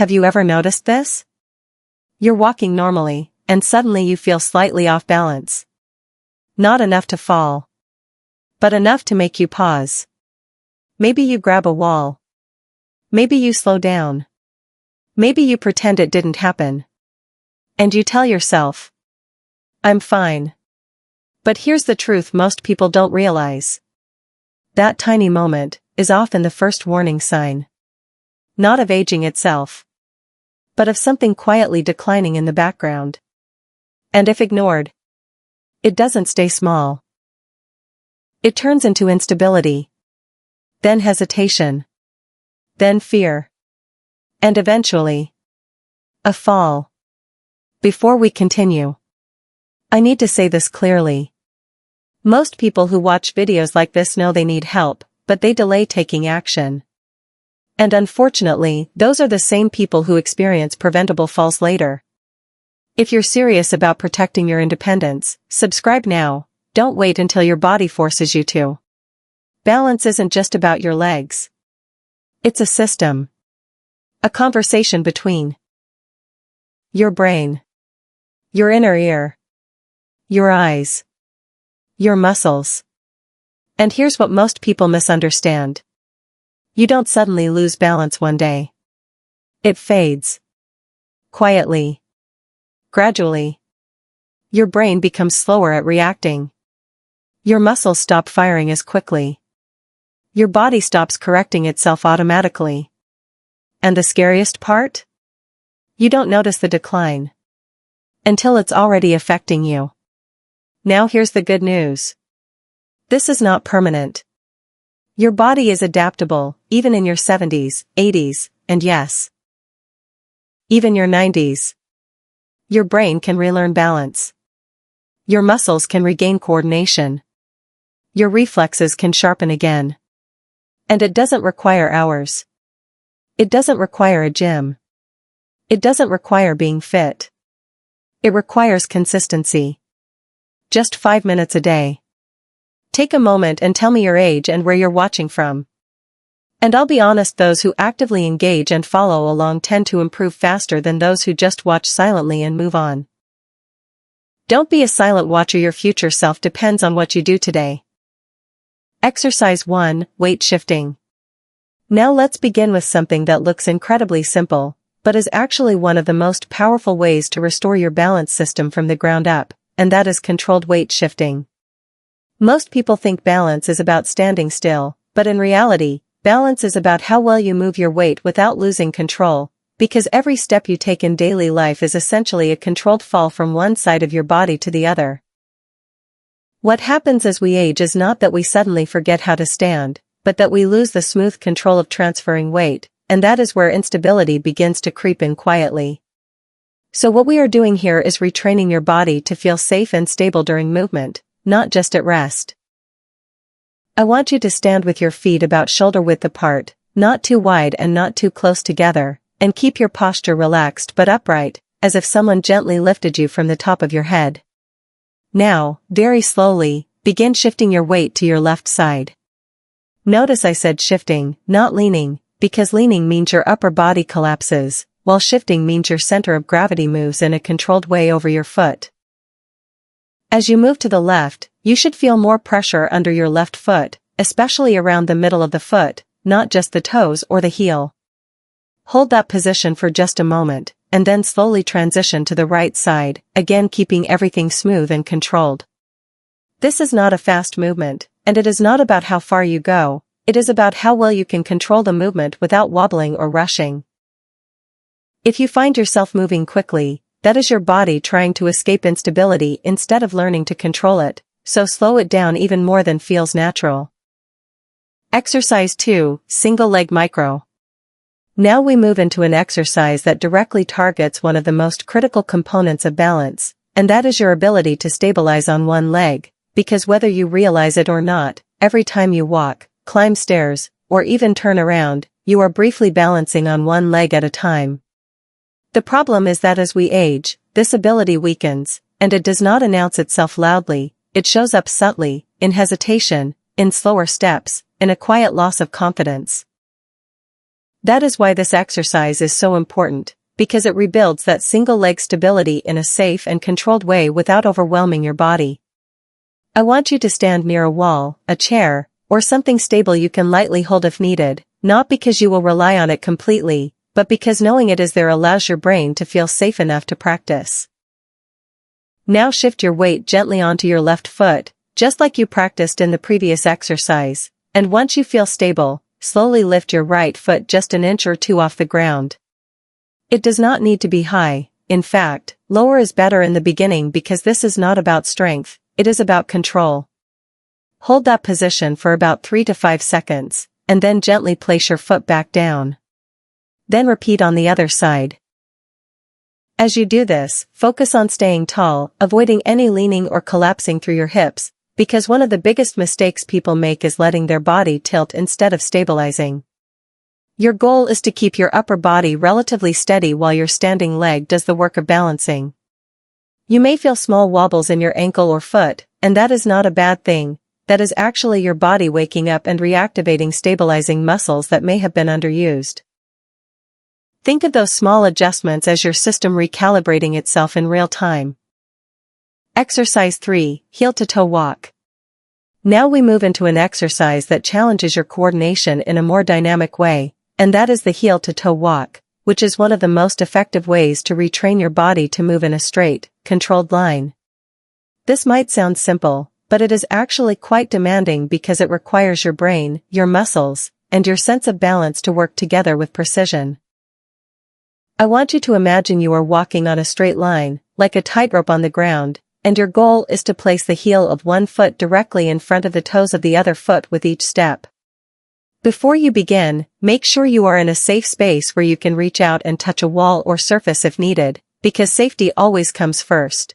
Have you ever noticed this? You're walking normally, and suddenly you feel slightly off balance. Not enough to fall, but enough to make you pause. Maybe you grab a wall. Maybe you slow down. Maybe you pretend it didn't happen. And you tell yourself, I'm fine. But here's the truth most people don't realize. That tiny moment is often the first warning sign. Not of aging itself, but of something quietly declining in the background. And if ignored, it doesn't stay small. It turns into instability, then hesitation, then fear, and eventually, a fall. Before we continue, I need to say this clearly. Most people who watch videos like this know they need help, but they delay taking action. And unfortunately, those are the same people who experience preventable falls later. If you're serious about protecting your independence, subscribe now. Don't wait until your body forces you to. Balance isn't just about your legs. It's a system. A conversation between your brain, your inner ear, your eyes, your muscles. And here's what most people misunderstand. You don't suddenly lose balance one day. It fades. Quietly. Gradually. Your brain becomes slower at reacting. Your muscles stop firing as quickly. Your body stops correcting itself automatically. And the scariest part? You don't notice the decline until it's already affecting you. Now here's the good news. This is not permanent. Your body is adaptable, even in your 70s, 80s, and yes, even your 90s. Your brain can relearn balance. Your muscles can regain coordination. Your reflexes can sharpen again. And it doesn't require hours. It doesn't require a gym. It doesn't require being fit. It requires consistency. Just 5 minutes a day. Take a moment and tell me your age and where you're watching from. And I'll be honest, those who actively engage and follow along tend to improve faster than those who just watch silently and move on. Don't be a silent watcher. Your future self depends on what you do today. Exercise 1, weight shifting. Now let's begin with something that looks incredibly simple, but is actually one of the most powerful ways to restore your balance system from the ground up, and that is controlled weight shifting. Most people think balance is about standing still, but in reality, balance is about how well you move your weight without losing control, because every step you take in daily life is essentially a controlled fall from one side of your body to the other. What happens as we age is not that we suddenly forget how to stand, but that we lose the smooth control of transferring weight, and that is where instability begins to creep in quietly. So what we are doing here is retraining your body to feel safe and stable during movement, not just at rest. I want you to stand with your feet about shoulder width apart, not too wide and not too close together, and keep your posture relaxed but upright, as if someone gently lifted you from the top of your head. Now, very slowly, begin shifting your weight to your left side. Notice I said shifting, not leaning, because leaning means your upper body collapses, while shifting means your center of gravity moves in a controlled way over your foot. As you move to the left, you should feel more pressure under your left foot, especially around the middle of the foot, not just the toes or the heel. Hold that position for just a moment, and then slowly transition to the right side, again keeping everything smooth and controlled. This is not a fast movement, and it is not about how far you go, it is about how well you can control the movement without wobbling or rushing. If you find yourself moving quickly, that is your body trying to escape instability instead of learning to control it, so slow it down even more than feels natural. Exercise 2, single leg micro. Now we move into an exercise that directly targets one of the most critical components of balance, and that is your ability to stabilize on one leg, because whether you realize it or not, every time you walk, climb stairs, or even turn around, you are briefly balancing on one leg at a time. The problem is that as we age, this ability weakens, and it does not announce itself loudly, it shows up subtly, in hesitation, in slower steps, in a quiet loss of confidence. That is why this exercise is so important, because it rebuilds that single leg stability in a safe and controlled way without overwhelming your body. I want you to stand near a wall, a chair, or something stable you can lightly hold if needed, not because you will rely on it completely, but because knowing it is there allows your brain to feel safe enough to practice. Now shift your weight gently onto your left foot, just like you practiced in the previous exercise, and once you feel stable, slowly lift your right foot just an inch or two off the ground. It does not need to be high. In fact, lower is better in the beginning because this is not about strength, it is about control. Hold that position for about 3 to 5 seconds, and then gently place your foot back down. Then repeat on the other side. As you do this, focus on staying tall, avoiding any leaning or collapsing through your hips, because one of the biggest mistakes people make is letting their body tilt instead of stabilizing. Your goal is to keep your upper body relatively steady while your standing leg does the work of balancing. You may feel small wobbles in your ankle or foot, and that is not a bad thing. That is actually your body waking up and reactivating stabilizing muscles that may have been underused. Think of those small adjustments as your system recalibrating itself in real time. Exercise 3, heel-to-toe walk. Now we move into an exercise that challenges your coordination in a more dynamic way, and that is the heel-to-toe walk, which is one of the most effective ways to retrain your body to move in a straight, controlled line. This might sound simple, but it is actually quite demanding because it requires your brain, your muscles, and your sense of balance to work together with precision. I want you to imagine you are walking on a straight line, like a tightrope on the ground, and your goal is to place the heel of one foot directly in front of the toes of the other foot with each step. Before you begin, make sure you are in a safe space where you can reach out and touch a wall or surface if needed, because safety always comes first.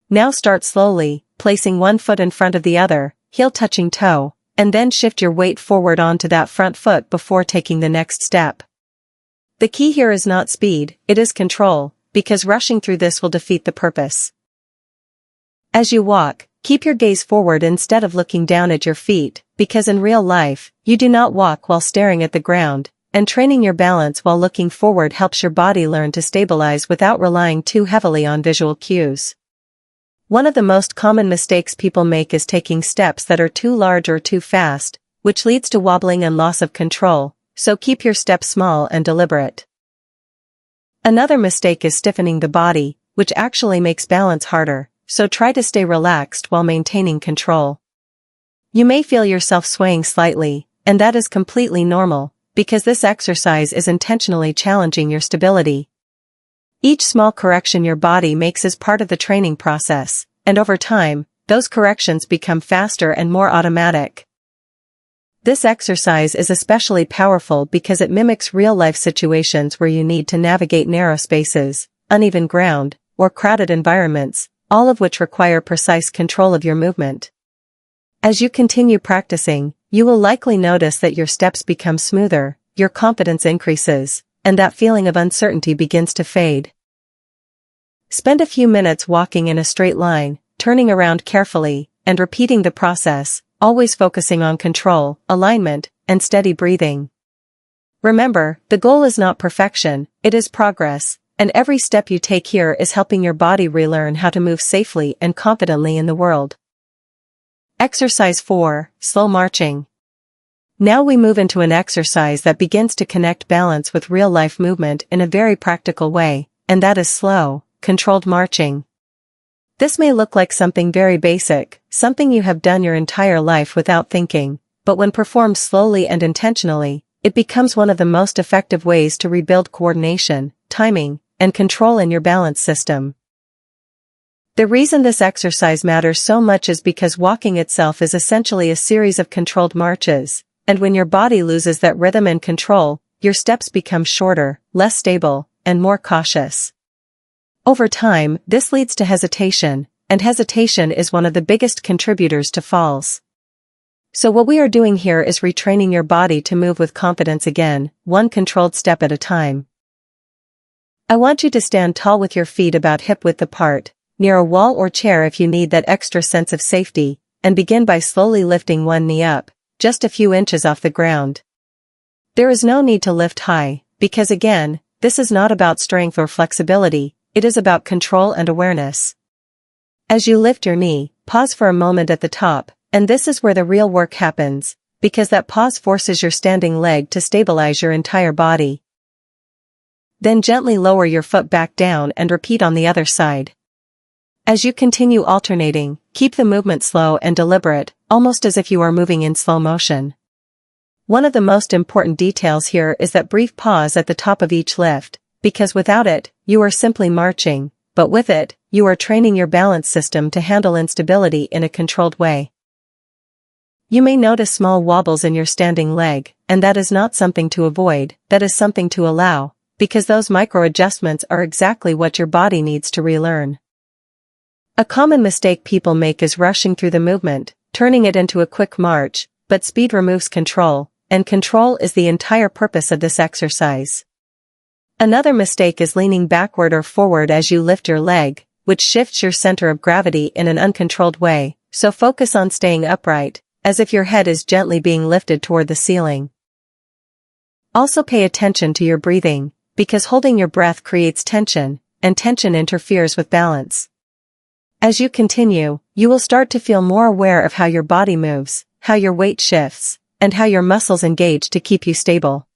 Now start slowly, placing one foot in front of the other, heel touching toe, and then shift your weight forward onto that front foot before taking the next step. The key here is not speed, it is control, because rushing through this will defeat the purpose. As you walk, keep your gaze forward instead of looking down at your feet, because in real life, you do not walk while staring at the ground, and training your balance while looking forward helps your body learn to stabilize without relying too heavily on visual cues. One of the most common mistakes people make is taking steps that are too large or too fast, which leads to wobbling and loss of control, so keep your steps small and deliberate. Another mistake is stiffening the body, which actually makes balance harder, so try to stay relaxed while maintaining control. You may feel yourself swaying slightly, and that is completely normal, because this exercise is intentionally challenging your stability. Each small correction your body makes is part of the training process, and over time, those corrections become faster and more automatic. This exercise is especially powerful because it mimics real-life situations where you need to navigate narrow spaces, uneven ground, or crowded environments, all of which require precise control of your movement. As you continue practicing, you will likely notice that your steps become smoother, your confidence increases, and that feeling of uncertainty begins to fade. Spend a few minutes walking in a straight line, turning around carefully, and repeating the process, always focusing on control, alignment, and steady breathing. Remember, the goal is not perfection, it is progress, and every step you take here is helping your body relearn how to move safely and confidently in the world. Exercise 4, Slow Marching. Now we move into an exercise that begins to connect balance with real-life movement in a very practical way, and that is slow, controlled marching. This may look like something very basic, something you have done your entire life without thinking, but when performed slowly and intentionally, it becomes one of the most effective ways to rebuild coordination, timing, and control in your balance system. The reason this exercise matters so much is because walking itself is essentially a series of controlled marches, and when your body loses that rhythm and control, your steps become shorter, less stable, and more cautious. Over time, this leads to hesitation, and hesitation is one of the biggest contributors to falls. So what we are doing here is retraining your body to move with confidence again, one controlled step at a time. I want you to stand tall with your feet about hip-width apart, near a wall or chair if you need that extra sense of safety, and begin by slowly lifting one knee up, just a few inches off the ground. There is no need to lift high, because again, this is not about strength or flexibility, it is about control and awareness. As you lift your knee, pause for a moment at the top, and this is where the real work happens, because that pause forces your standing leg to stabilize your entire body. Then gently lower your foot back down and repeat on the other side. As you continue alternating, keep the movement slow and deliberate, almost as if you are moving in slow motion. One of the most important details here is that brief pause at the top of each lift, because without it, you are simply marching, but with it, you are training your balance system to handle instability in a controlled way. You may notice small wobbles in your standing leg, and that is not something to avoid, that is something to allow, because those micro-adjustments are exactly what your body needs to relearn. A common mistake people make is rushing through the movement, turning it into a quick march, but speed removes control, and control is the entire purpose of this exercise. Another mistake is leaning backward or forward as you lift your leg, which shifts your center of gravity in an uncontrolled way, so focus on staying upright, as if your head is gently being lifted toward the ceiling. Also pay attention to your breathing, because holding your breath creates tension, and tension interferes with balance. As you continue, you will start to feel more aware of how your body moves, how your weight shifts, and how your muscles engage to keep you stable.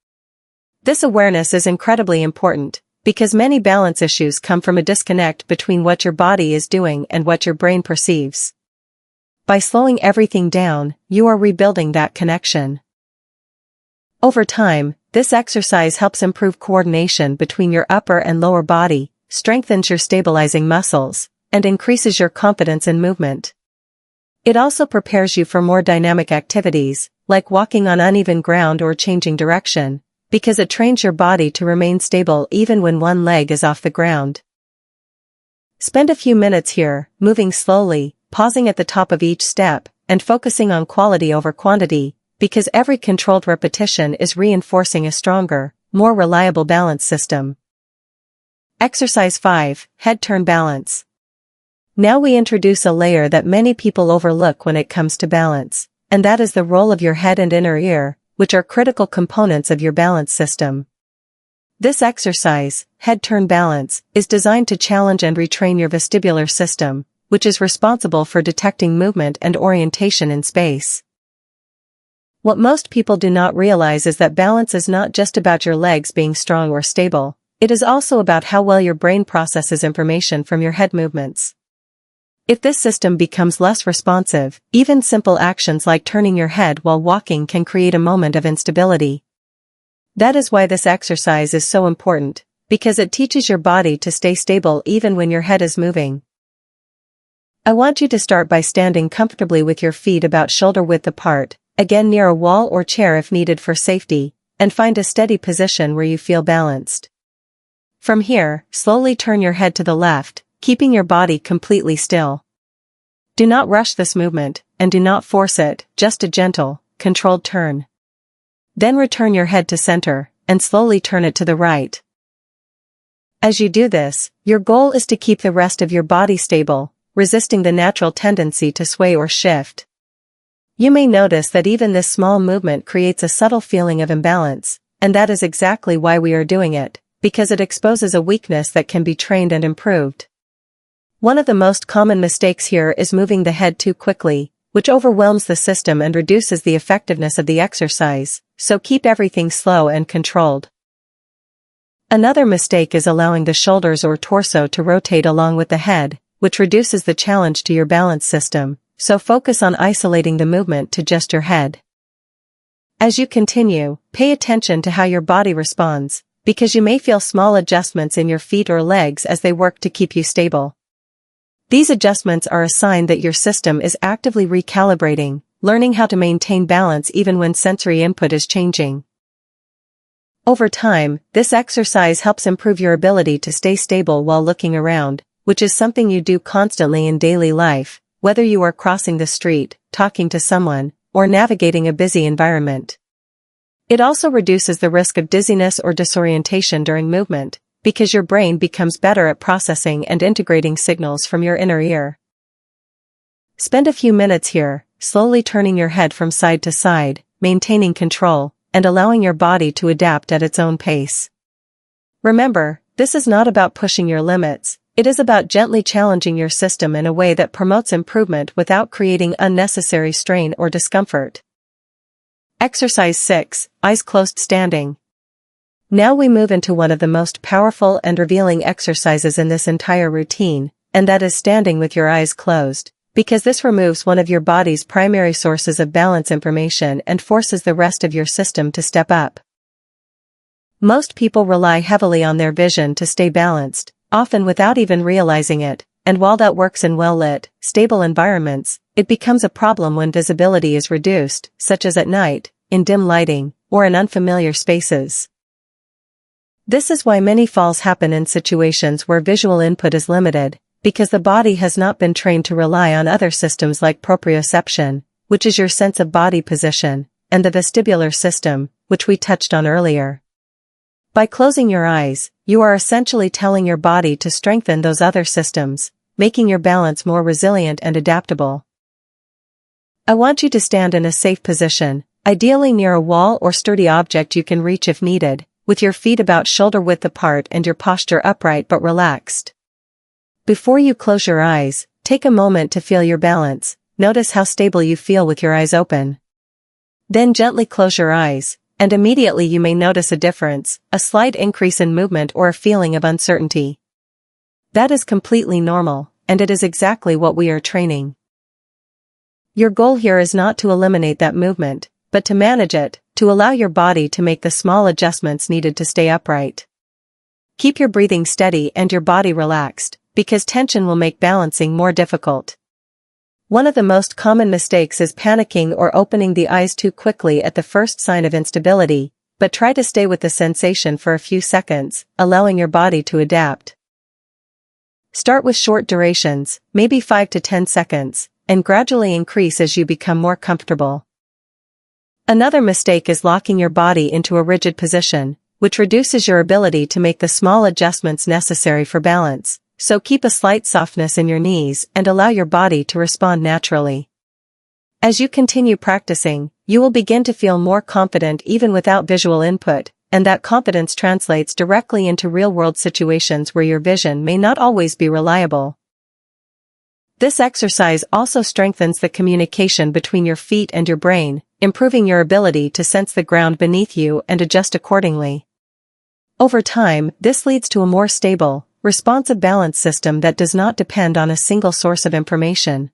This awareness is incredibly important, because many balance issues come from a disconnect between what your body is doing and what your brain perceives. By slowing everything down, you are rebuilding that connection. Over time, this exercise helps improve coordination between your upper and lower body, strengthens your stabilizing muscles, and increases your confidence in movement. It also prepares you for more dynamic activities, like walking on uneven ground or changing direction, because it trains your body to remain stable even when one leg is off the ground. Spend a few minutes here, moving slowly, pausing at the top of each step, and focusing on quality over quantity, because every controlled repetition is reinforcing a stronger, more reliable balance system. Exercise 5, Head Turn Balance. Now we introduce a layer that many people overlook when it comes to balance, and that is the role of your head and inner ear, which are critical components of your balance system. This exercise, Head Turn Balance, is designed to challenge and retrain your vestibular system, which is responsible for detecting movement and orientation in space. What most people do not realize is that balance is not just about your legs being strong or stable, it is also about how well your brain processes information from your head movements. If this system becomes less responsive, even simple actions like turning your head while walking can create a moment of instability. That is why this exercise is so important, because it teaches your body to stay stable even when your head is moving. I want you to start by standing comfortably with your feet about shoulder width apart, again near a wall or chair if needed for safety, and find a steady position where you feel balanced. From here, slowly turn your head to the left, keeping your body completely still. Do not rush this movement, and do not force it, just a gentle, controlled turn. Then return your head to center, and slowly turn it to the right. As you do this, your goal is to keep the rest of your body stable, resisting the natural tendency to sway or shift. You may notice that even this small movement creates a subtle feeling of imbalance, and that is exactly why we are doing it, because it exposes a weakness that can be trained and improved. One of the most common mistakes here is moving the head too quickly, which overwhelms the system and reduces the effectiveness of the exercise, so keep everything slow and controlled. Another mistake is allowing the shoulders or torso to rotate along with the head, which reduces the challenge to your balance system, so focus on isolating the movement to just your head. As you continue, pay attention to how your body responds, because you may feel small adjustments in your feet or legs as they work to keep you stable. These adjustments are a sign that your system is actively recalibrating, learning how to maintain balance even when sensory input is changing. Over time, this exercise helps improve your ability to stay stable while looking around, which is something you do constantly in daily life, whether you are crossing the street, talking to someone, or navigating a busy environment. It also reduces the risk of dizziness or disorientation during movement, because your brain becomes better at processing and integrating signals from your inner ear. Spend a few minutes here, slowly turning your head from side to side, maintaining control, and allowing your body to adapt at its own pace. Remember, this is not about pushing your limits, it is about gently challenging your system in a way that promotes improvement without creating unnecessary strain or discomfort. Exercise 6, Eyes Closed Standing. Now we move into one of the most powerful and revealing exercises in this entire routine, and that is standing with your eyes closed, because this removes one of your body's primary sources of balance information and forces the rest of your system to step up. Most people rely heavily on their vision to stay balanced, often without even realizing it, and while that works in well-lit, stable environments, it becomes a problem when visibility is reduced, such as at night, in dim lighting, or in unfamiliar spaces. This is why many falls happen in situations where visual input is limited, because the body has not been trained to rely on other systems like proprioception, which is your sense of body position, and the vestibular system, which we touched on earlier. By closing your eyes, you are essentially telling your body to strengthen those other systems, making your balance more resilient and adaptable. I want you to stand in a safe position, ideally near a wall or sturdy object you can reach if needed, with your feet about shoulder width apart and your posture upright but relaxed. Before you close your eyes, take a moment to feel your balance. Notice how stable you feel with your eyes open. Then gently close your eyes, and immediately you may notice a difference, a slight increase in movement or a feeling of uncertainty. That is completely normal, and it is exactly what we are training. Your goal here is not to eliminate that movement, but to manage it, to allow your body to make the small adjustments needed to stay upright. Keep your breathing steady and your body relaxed, because tension will make balancing more difficult. One of the most common mistakes is panicking or opening the eyes too quickly at the first sign of instability, but try to stay with the sensation for a few seconds, allowing your body to adapt. Start with short durations, maybe 5 to 10 seconds, and gradually increase as you become more comfortable. Another mistake is locking your body into a rigid position, which reduces your ability to make the small adjustments necessary for balance. So keep a slight softness in your knees and allow your body to respond naturally. As you continue practicing, you will begin to feel more confident even without visual input, and that confidence translates directly into real-world situations where your vision may not always be reliable. This exercise also strengthens the communication between your feet and your brain, improving your ability to sense the ground beneath you and adjust accordingly. Over time, this leads to a more stable, responsive balance system that does not depend on a single source of information.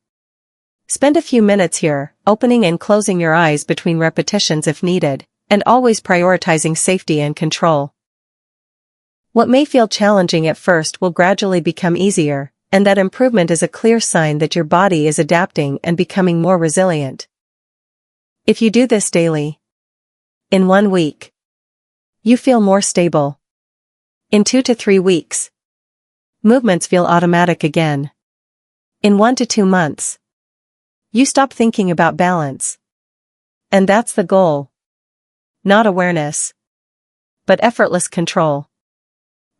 Spend a few minutes here, opening and closing your eyes between repetitions if needed, and always prioritizing safety and control. What may feel challenging at first will gradually become easier, and that improvement is a clear sign that your body is adapting and becoming more resilient. If you do this daily, in 1 week, you feel more stable. In 2 to 3 weeks, movements feel automatic again. In 1 to 2 months, you stop thinking about balance. And that's the goal. Not awareness, but effortless control.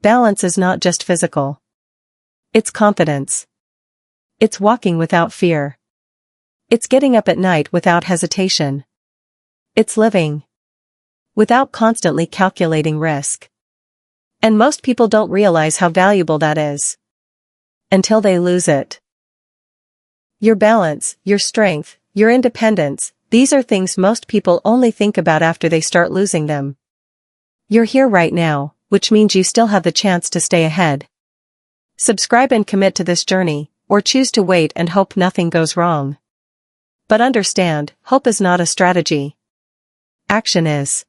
Balance is not just physical. It's confidence. It's walking without fear. It's getting up at night without hesitation. It's living without constantly calculating risk. And most people don't realize how valuable that is until they lose it. Your balance, your strength, your independence, these are things most people only think about after they start losing them. You're here right now, which means you still have the chance to stay ahead. Subscribe and commit to this journey, or choose to wait and hope nothing goes wrong. But understand, hope is not a strategy. Action is.